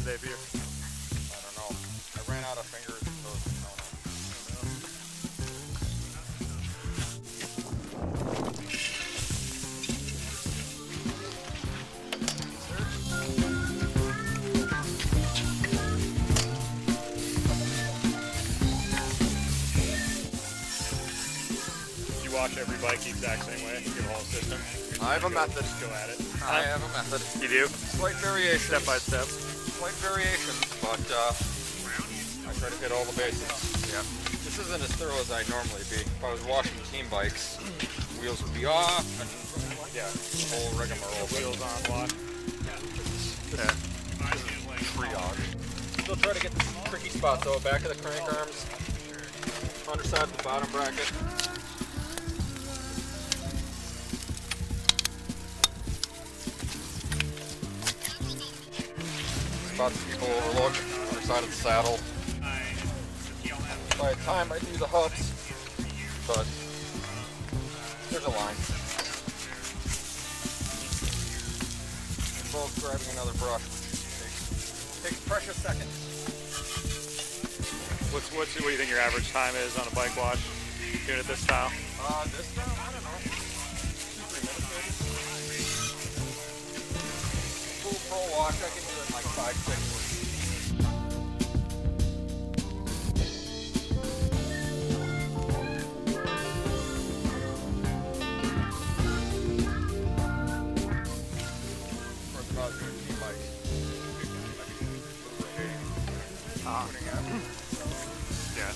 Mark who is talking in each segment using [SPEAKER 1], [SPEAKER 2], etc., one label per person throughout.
[SPEAKER 1] today for you?
[SPEAKER 2] I don't know. I ran out of fingers and toes.
[SPEAKER 1] You wash every bike the exact same way? Your whole system?
[SPEAKER 2] I have a method.
[SPEAKER 1] Just go at it.
[SPEAKER 2] I have a method.
[SPEAKER 1] You do?
[SPEAKER 2] Slight variations.
[SPEAKER 1] Step by step.
[SPEAKER 2] Slight variations, but I try to hit all the bases. Yeah. This isn't as thorough as I'd normally be. If I was washing team bikes, wheels would be off, and yeah, the whole rigmarole.
[SPEAKER 1] Wheels on lock.
[SPEAKER 2] This is triage. Still try to get the tricky spots though. Back of the crank arms, underside of the bottom bracket. Spots people overlook, underside of the saddle. By the time I do the hooks, but there's a line. Both grabbing another brush, which takes precious seconds.
[SPEAKER 1] What do you think your average time is on a bike wash? Doing it this style?
[SPEAKER 2] This time, I don't know. 2-3 minutes maybe. Full pro wash, I can do it in like 5-6 weeks.
[SPEAKER 1] Yeah.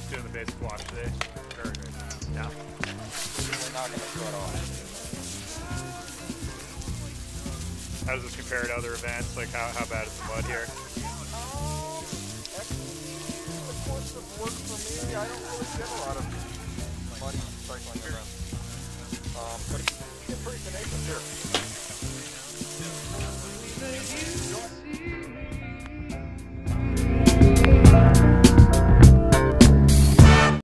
[SPEAKER 1] Doing the basic wash today.
[SPEAKER 2] Very good.
[SPEAKER 1] Yeah.
[SPEAKER 2] We're not going to sweat off.
[SPEAKER 1] How does this compare to other events? Like how bad is the mud here?
[SPEAKER 2] Actually, the course of work for me, I don't really get a lot of muddy cycling events. But it's pretty tenacious here.